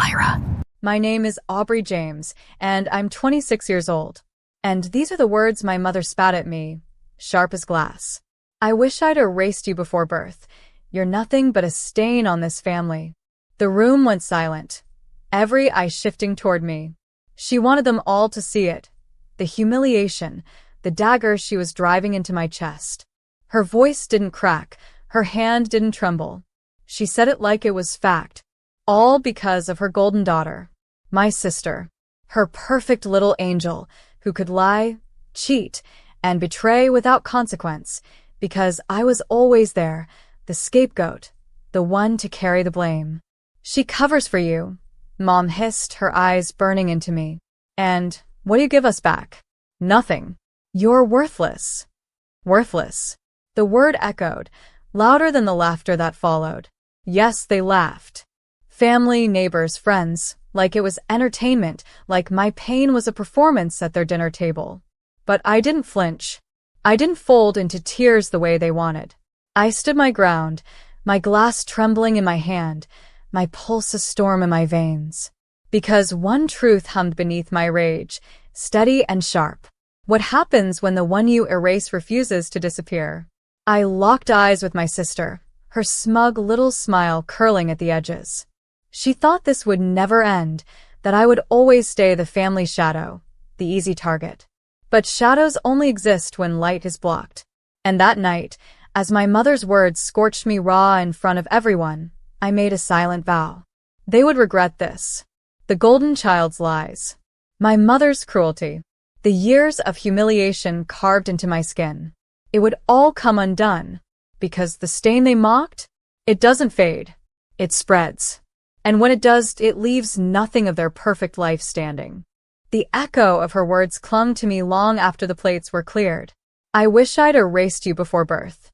Lyra. My name is Aubrey James, and I'm 26 years old. And these are the words my mother spat at me, sharp as glass. I wish I'd erased you before birth. You're nothing but a stain on this family. The room went silent, every eye shifting toward me. She wanted them all to see it. The humiliation, the dagger she was driving into my chest. Her voice didn't crack, her hand didn't tremble. She said it like it was fact. All because of her golden daughter, my sister, her perfect little angel who could lie, cheat, and betray without consequence, because I was always there, the scapegoat, the one to carry the blame. She covers for you, Mom hissed, her eyes burning into me. And what do you give us back? Nothing. You're worthless. Worthless. The word echoed, louder than the laughter that followed. Yes, they laughed. Family, neighbors, friends, like it was entertainment, like my pain was a performance at their dinner table. But I didn't flinch. I didn't fold into tears the way they wanted. I stood my ground, my glass trembling in my hand, my pulse a storm in my veins. Because one truth hummed beneath my rage, steady and sharp. What happens when the one you erase refuses to disappear? I locked eyes with my sister, her smug little smile curling at the edges. She thought this would never end, that I would always stay the family shadow, the easy target. But shadows only exist when light is blocked. And that night, as my mother's words scorched me raw in front of everyone, I made a silent vow. They would regret this. The golden child's lies. My mother's cruelty. The years of humiliation carved into my skin. It would all come undone, because the stain they mocked, it doesn't fade. It spreads. And when it does, it leaves nothing of their perfect life standing. The echo of her words clung to me long after the plates were cleared. I wish I'd erased you before birth.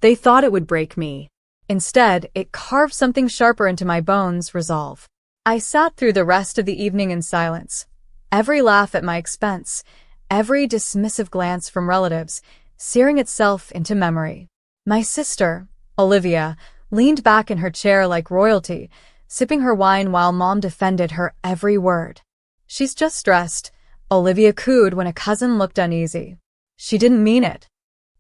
They thought it would break me. Instead, it carved something sharper into my bones, resolve. I sat through the rest of the evening in silence. Every laugh at my expense, every dismissive glance from relatives, searing itself into memory. My sister, Olivia, leaned back in her chair like royalty, sipping her wine while Mom defended her every word. She's just stressed, Olivia cooed when a cousin looked uneasy. She didn't mean it.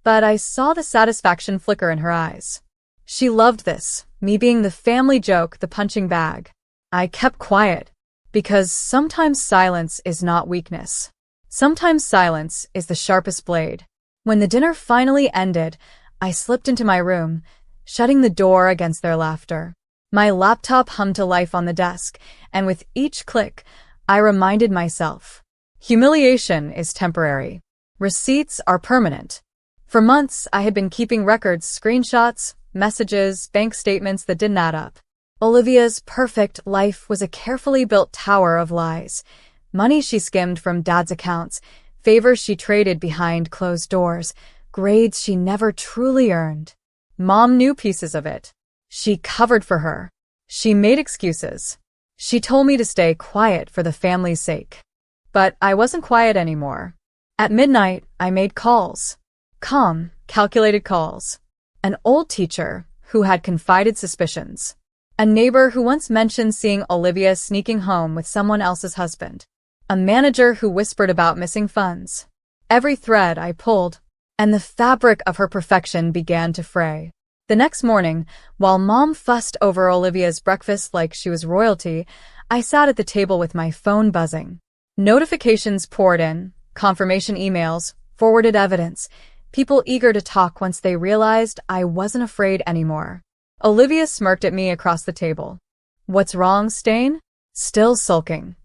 But I saw the satisfaction flicker in her eyes. She loved this, me being the family joke, the punching bag. I kept quiet, because sometimes silence is not weakness. Sometimes silence is the sharpest blade. When the dinner finally ended, I slipped into my room, shutting the door against their laughter. My laptop hummed to life on the desk, and with each click, I reminded myself, humiliation is temporary. Receipts are permanent. For months, I had been keeping records, screenshots, messages, bank statements that didn't add up. Olivia's perfect life was a carefully built tower of lies. Money she skimmed from Dad's accounts, favors she traded behind closed doors, grades she never truly earned. Mom knew pieces of it. She covered for her. She made excuses. She told me to stay quiet for the family's sake. But I wasn't quiet anymore. At midnight, I made calls. Calm, calculated calls. An old teacher who had confided suspicions. A neighbor who once mentioned seeing Olivia sneaking home with someone else's husband. A manager who whispered about missing funds. Every thread I pulled, and the fabric of her perfection began to fray. The next morning, while Mom fussed over Olivia's breakfast like she was royalty, I sat at the table with my phone buzzing. Notifications poured in, confirmation emails, forwarded evidence, people eager to talk once they realized I wasn't afraid anymore. Olivia smirked at me across the table. What's wrong, Stain? Still sulking.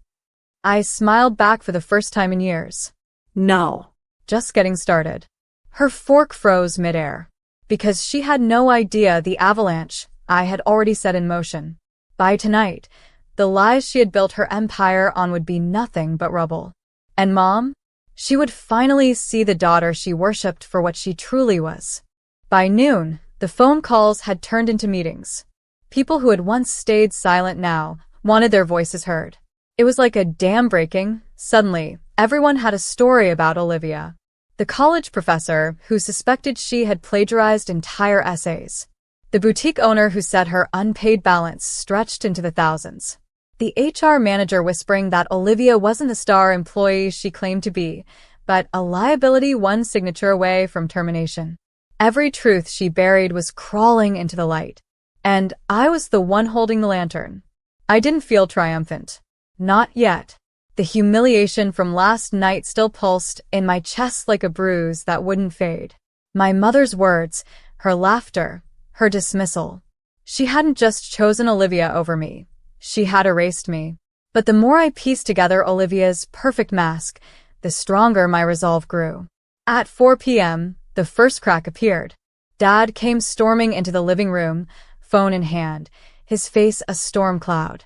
I smiled back for the first time in years. No. Just getting started. Her fork froze midair. Because she had no idea the avalanche I had already set in motion. By tonight, the lies she had built her empire on would be nothing but rubble. And Mom? She would finally see the daughter she worshipped for what she truly was. By noon, the phone calls had turned into meetings. People who had once stayed silent now wanted their voices heard. It was like a dam breaking. Suddenly, everyone had a story about Olivia. The college professor who suspected she had plagiarized entire essays. The boutique owner who said her unpaid balance stretched into the thousands. The HR manager whispering that Olivia wasn't the star employee she claimed to be, but a liability one signature away from termination. Every truth she buried was crawling into the light. And I was the one holding the lantern. I didn't feel triumphant. Not yet. The humiliation from last night still pulsed in my chest like a bruise that wouldn't fade. My mother's words, her laughter, her dismissal. She hadn't just chosen Olivia over me. She had erased me. But the more I pieced together Olivia's perfect mask, the stronger my resolve grew. At 4 p.m., the first crack appeared. Dad came storming into the living room, phone in hand, his face a storm cloud.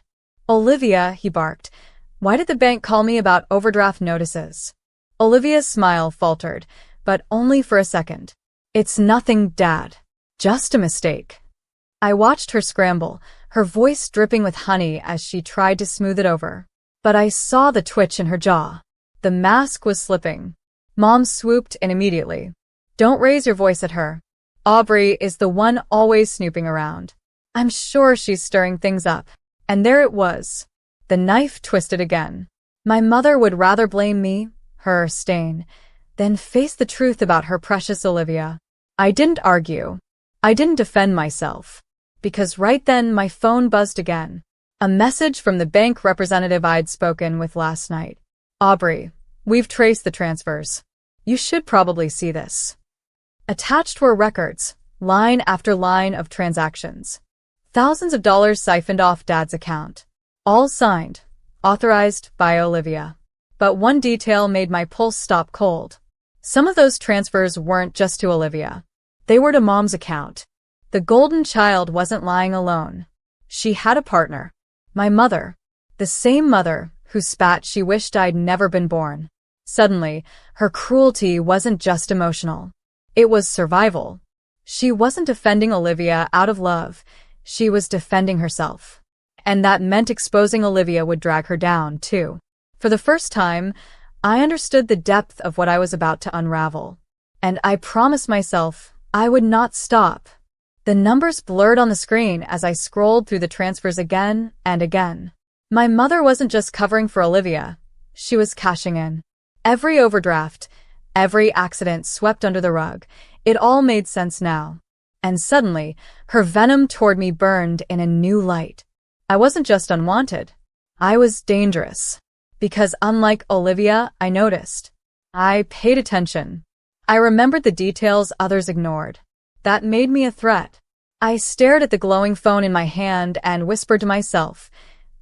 "Olivia," he barked, "why did the bank call me about overdraft notices?" Olivia's smile faltered, but only for a second. "It's nothing, Dad. Just a mistake." I watched her scramble, her voice dripping with honey as she tried to smooth it over. But I saw the twitch in her jaw. The mask was slipping. Mom swooped in immediately. "Don't raise your voice at her. Aubrey is the one always snooping around. I'm sure she's stirring things up." And there it was. The knife twisted again. My mother would rather blame me, her stain, than face the truth about her precious Olivia. I didn't argue. I didn't defend myself. Because right then my phone buzzed again. A message from the bank representative I'd spoken with last night. "Aubrey, we've traced the transfers. You should probably see this." Attached were records, line after line of transactions. Thousands of dollars siphoned off Dad's account. All signed, authorized by Olivia. But one detail made my pulse stop cold. Some of those transfers weren't just to Olivia. They were to Mom's account. The golden child wasn't lying alone. She had a partner. My mother. The same mother who spat she wished I'd never been born. Suddenly, her cruelty wasn't just emotional. It was survival. She wasn't defending Olivia out of love. She was defending herself. And that meant exposing Olivia would drag her down, too. For the first time, I understood the depth of what I was about to unravel. And I promised myself I would not stop. The numbers blurred on the screen as I scrolled through the transfers again and again. My mother wasn't just covering for Olivia. She was cashing in. Every overdraft, every accident swept under the rug. It all made sense now. And suddenly, her venom toward me burned in a new light. I wasn't just unwanted. I was dangerous. Because unlike Olivia, I noticed. I paid attention. I remembered the details others ignored. That made me a threat. I stared at the glowing phone in my hand and whispered to myself,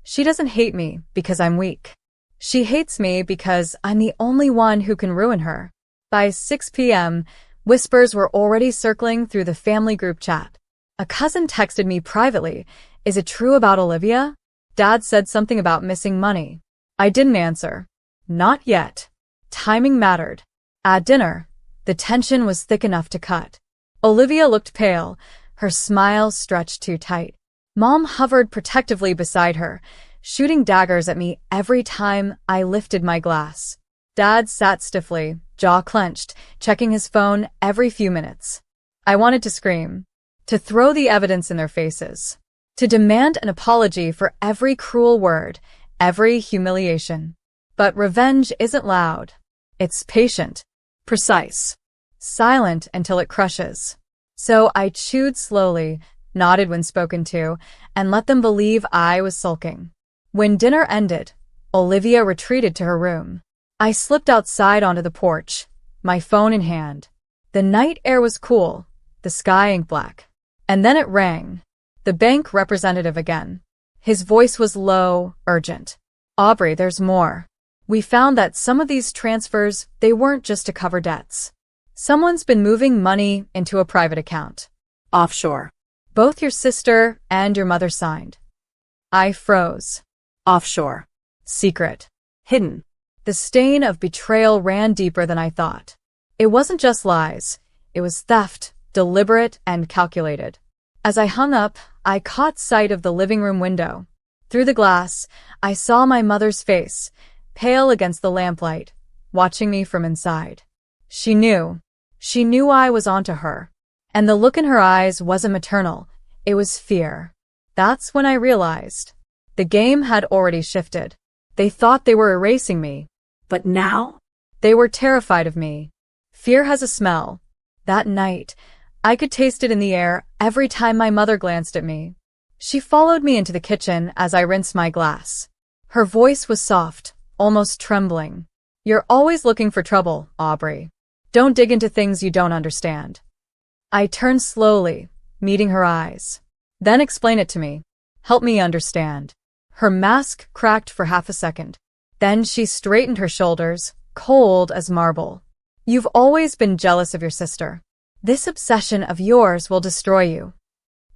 "She doesn't hate me because I'm weak. She hates me because I'm the only one who can ruin her." By 6 p.m., whispers were already circling through the family group chat. A cousin texted me privately, "Is it true about Olivia?" Dad said something about missing money. I didn't answer. Not yet. Timing mattered. At dinner, the tension was thick enough to cut. Olivia looked pale, her smile stretched too tight. Mom hovered protectively beside her, shooting daggers at me every time I lifted my glass. Dad sat stiffly, jaw clenched, checking his phone every few minutes. I wanted to scream, to throw the evidence in their faces, to demand an apology for every cruel word, every humiliation. But revenge isn't loud. It's patient, precise, silent until it crushes. So I chewed slowly, nodded when spoken to, and let them believe I was sulking. When dinner ended, Olivia retreated to her room. I slipped outside onto the porch, my phone in hand. The night air was cool, the sky ink black. And then it rang. The bank representative again. His voice was low, urgent. "Aubrey, there's more. We found that some of these transfers, they weren't just to cover debts. Someone's been moving money into a private account. Offshore. Both your sister and your mother signed." I froze. Offshore. Secret. Hidden. The stain of betrayal ran deeper than I thought. It wasn't just lies. It was theft, deliberate and calculated. As I hung up, I caught sight of the living room window. Through the glass, I saw my mother's face, pale against the lamplight, watching me from inside. She knew. She knew I was onto her. And the look in her eyes wasn't maternal. It was fear. That's when I realized. The game had already shifted. They thought they were erasing me. But now? They were terrified of me. Fear has a smell. That night, I could taste it in the air every time my mother glanced at me. She followed me into the kitchen as I rinsed my glass. Her voice was soft, almost trembling. You're always looking for trouble, Aubrey. Don't dig into things you don't understand. I turned slowly, meeting her eyes. Then explain it to me. Help me understand. Her mask cracked for half a second. Then she straightened her shoulders, cold as marble. You've always been jealous of your sister. This obsession of yours will destroy you.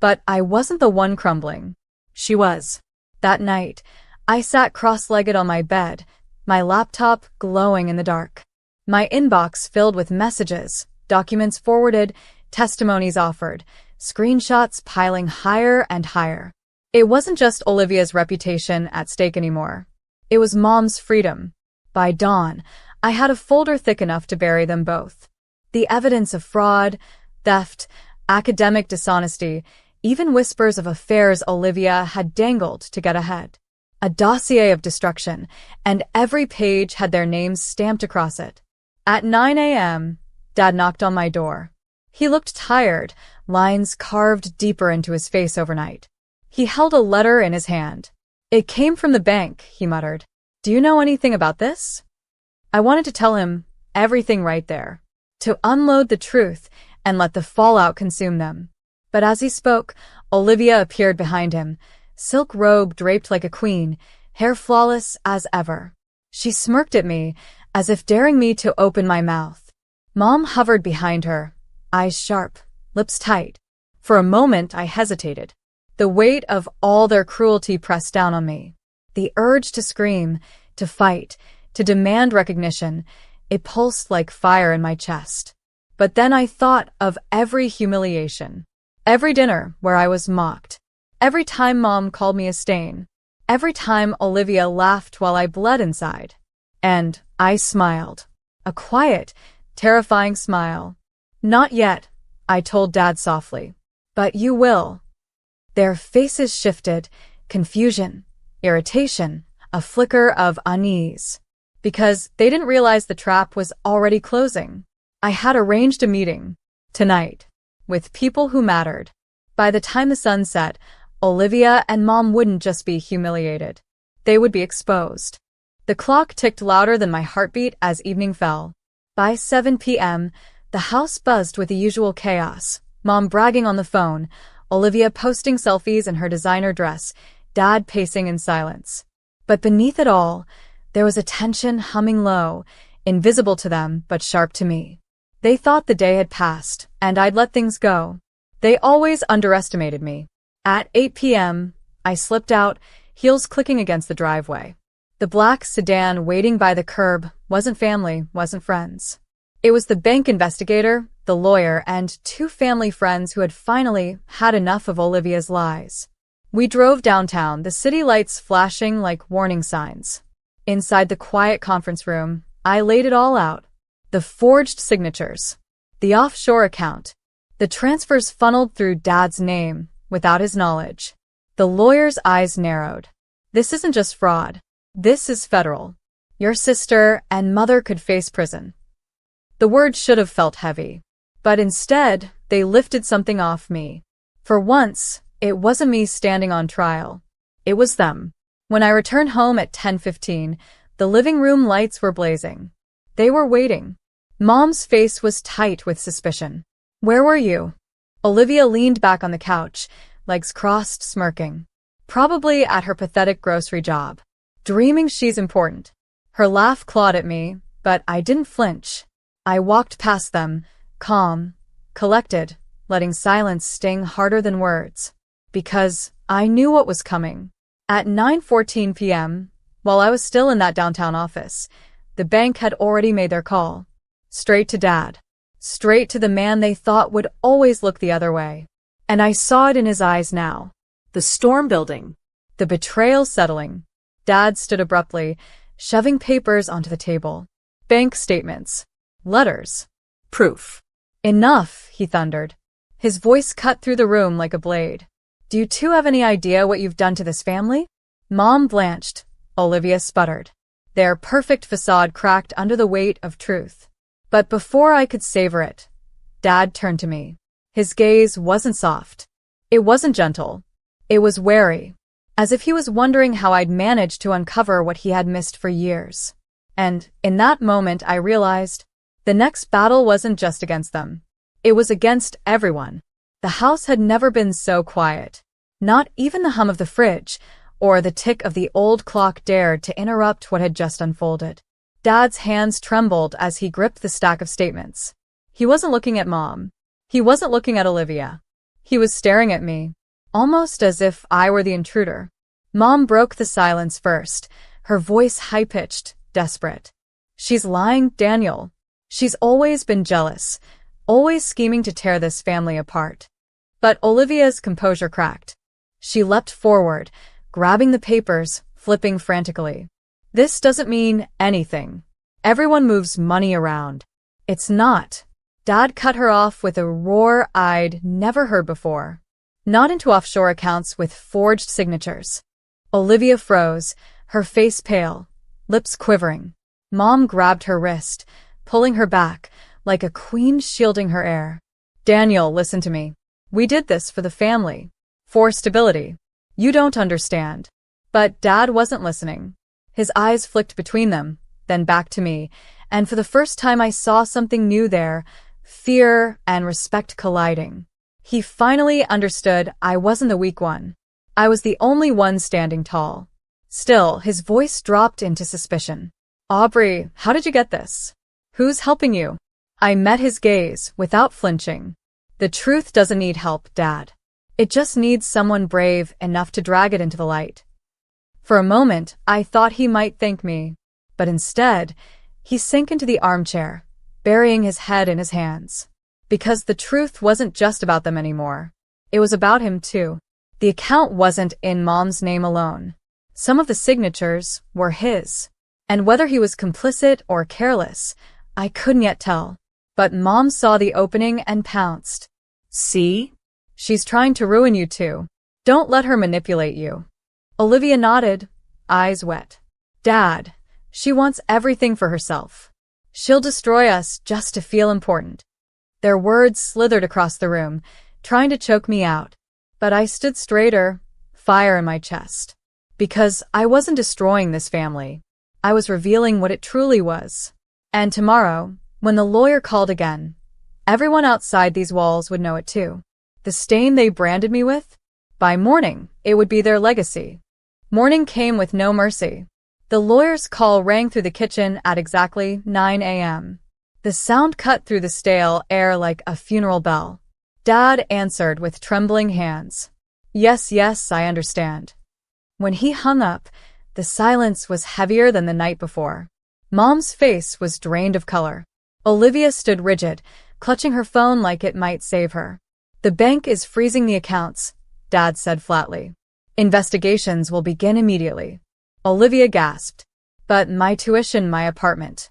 But I wasn't the one crumbling. She was. That night, I sat cross-legged on my bed, my laptop glowing in the dark. My inbox filled with messages, documents forwarded, testimonies offered, screenshots piling higher and higher. It wasn't just Olivia's reputation at stake anymore. It was Mom's freedom. By dawn, I had a folder thick enough to bury them both. The evidence of fraud, theft, academic dishonesty, even whispers of affairs Olivia had dangled to get ahead. A dossier of destruction, and every page had their names stamped across it. At 9 a.m., Dad knocked on my door. He looked tired, lines carved deeper into his face overnight. He held a letter in his hand. It came from the bank, he muttered. Do you know anything about this? I wanted to tell him everything right there, to unload the truth and let the fallout consume them. But as he spoke, Olivia appeared behind him, silk robe draped like a queen, hair flawless as ever. She smirked at me, as if daring me to open my mouth. Mom hovered behind her, eyes sharp, lips tight. For a moment I hesitated. The weight of all their cruelty pressed down on me. The urge to scream, to fight, to demand recognition, it pulsed like fire in my chest. But then I thought of every humiliation. Every dinner where I was mocked. Every time Mom called me a stain. Every time Olivia laughed while I bled inside. And I smiled. A quiet, terrifying smile. Not yet, I told Dad softly. But you will. Their faces shifted, confusion, irritation, a flicker of unease. Because they didn't realize the trap was already closing. I had arranged a meeting, tonight, with people who mattered. By the time the sun set, Olivia and Mom wouldn't just be humiliated. They would be exposed. The clock ticked louder than my heartbeat as evening fell. By 7 p.m., the house buzzed with the usual chaos. Mom bragging on the phone, Olivia posting selfies in her designer dress, Dad pacing in silence. But beneath it all, there was a tension humming low, invisible to them but sharp to me. They thought the day had passed, and I'd let things go. They always underestimated me. At 8 p.m., I slipped out, heels clicking against the driveway. The black sedan waiting by the curb wasn't family, wasn't friends. It was the bank investigator, the lawyer, and 2 family friends who had finally had enough of Olivia's lies. We drove downtown, the city lights flashing like warning signs. Inside the quiet conference room, I laid it all out. The forged signatures, the offshore account, the transfers funneled through Dad's name without his knowledge. The lawyer's eyes narrowed. This isn't just fraud. This is federal. Your sister and mother could face prison. The words should have felt heavy. But instead, they lifted something off me. For once, it wasn't me standing on trial. It was them. When I returned home at 10:15, the living room lights were blazing. They were waiting. Mom's face was tight with suspicion. Where were you? Olivia leaned back on the couch, legs crossed, smirking. Probably at her pathetic grocery job. Dreaming she's important. Her laugh clawed at me, but I didn't flinch. I walked past them, calm, collected, letting silence sting harder than words. Because I knew what was coming. At 9:14 p.m., while I was still in that downtown office, the bank had already made their call. Straight to Dad. Straight to the man they thought would always look the other way. And I saw it in his eyes now. The storm building. The betrayal settling. Dad stood abruptly, shoving papers onto the table. Bank statements. Letters. Proof. Enough, he thundered. His voice cut through the room like a blade. Do you two have any idea what you've done to this family? Mom blanched. Olivia sputtered. Their perfect facade cracked under the weight of truth. But before I could savor it, Dad turned to me. His gaze wasn't soft. It wasn't gentle. It was wary, as if he was wondering how I'd managed to uncover what he had missed for years. And in that moment I realized the next battle wasn't just against them. It was against everyone. The house had never been so quiet. Not even the hum of the fridge or the tick of the old clock dared to interrupt what had just unfolded. Dad's hands trembled as he gripped the stack of statements. He wasn't looking at Mom. He wasn't looking at Olivia. He was staring at me, almost as if I were the intruder. Mom broke the silence first, her voice high-pitched, desperate. She's lying, Daniel. She's always been jealous, always scheming to tear this family apart. But Olivia's composure cracked. She leapt forward, grabbing the papers, flipping frantically. This doesn't mean anything. Everyone moves money around. It's not. Dad cut her off with a roar I'd never heard before. Not into offshore accounts with forged signatures. Olivia froze, her face pale, lips quivering. Mom grabbed her wrist, pulling her back, like a queen shielding her heir. Daniel, listen to me. We did this for the family. For stability. You don't understand. But Dad wasn't listening. His eyes flicked between them, then back to me, and for the first time I saw something new there, fear and respect colliding. He finally understood I wasn't the weak one. I was the only one standing tall. Still, his voice dropped into suspicion. Aubrey, how did you get this? Who's helping you? I met his gaze, without flinching. The truth doesn't need help, Dad. It just needs someone brave enough to drag it into the light. For a moment, I thought he might thank me, but instead, he sank into the armchair, burying his head in his hands. Because the truth wasn't just about them anymore. It was about him too. The account wasn't in Mom's name alone. Some of the signatures were his. And whether he was complicit or careless, I couldn't yet tell. But Mom saw the opening and pounced. See? She's trying to ruin you too. Don't let her manipulate you. Olivia nodded, eyes wet. Dad, she wants everything for herself. She'll destroy us just to feel important. Their words slithered across the room, trying to choke me out. But I stood straighter, fire in my chest. Because I wasn't destroying this family. I was revealing what it truly was. And tomorrow, when the lawyer called again, everyone outside these walls would know it too. The stain they branded me with? By morning, it would be their legacy. Morning came with no mercy. The lawyer's call rang through the kitchen at exactly 9 a.m. The sound cut through the stale air like a funeral bell. Dad answered with trembling hands. Yes, yes, I understand. When he hung up, the silence was heavier than the night before. Mom's face was drained of color. Olivia stood rigid, clutching her phone like it might save her. The bank is freezing the accounts, Dad said flatly. Investigations will begin immediately. Olivia gasped. But my tuition, my apartment.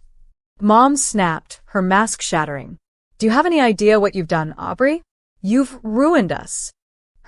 Mom snapped, her mask shattering. Do you have any idea what you've done, Aubrey? You've ruined us.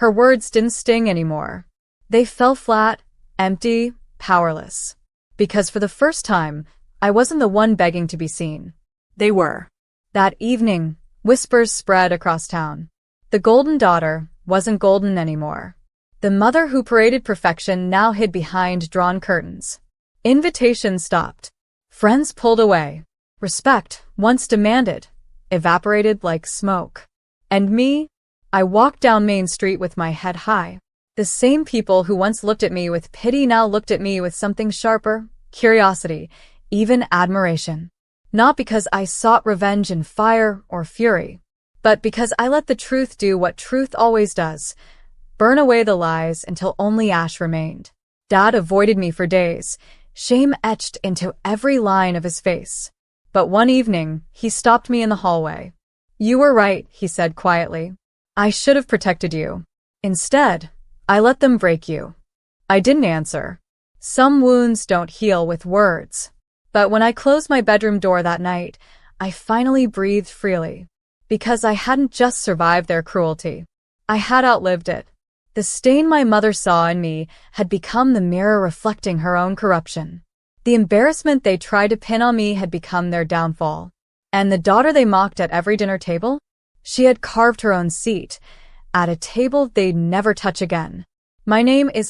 Her words didn't sting anymore. They fell flat, empty, powerless. Because for the first time, I wasn't the one begging to be seen. They were. That evening, whispers spread across town. The golden daughter wasn't golden anymore. The mother who paraded perfection now hid behind drawn curtains. Invitations stopped. Friends pulled away. Respect, once demanded, evaporated like smoke. And me? I walked down Main Street with my head high. The same people who once looked at me with pity now looked at me with something sharper, curiosity, even admiration. Not because I sought revenge in fire or fury, but because I let the truth do what truth always does, burn away the lies until only ash remained. Dad avoided me for days, shame etched into every line of his face. But one evening, he stopped me in the hallway. You were right, he said quietly. I should have protected you. Instead, I let them break you. I didn't answer. Some wounds don't heal with words. But when I closed my bedroom door that night, I finally breathed freely. Because I hadn't just survived their cruelty. I had outlived it. The stain my mother saw in me had become the mirror reflecting her own corruption. The embarrassment they tried to pin on me had become their downfall. And the daughter they mocked at every dinner table? She had carved her own seat, at a table they'd never touch again. My name is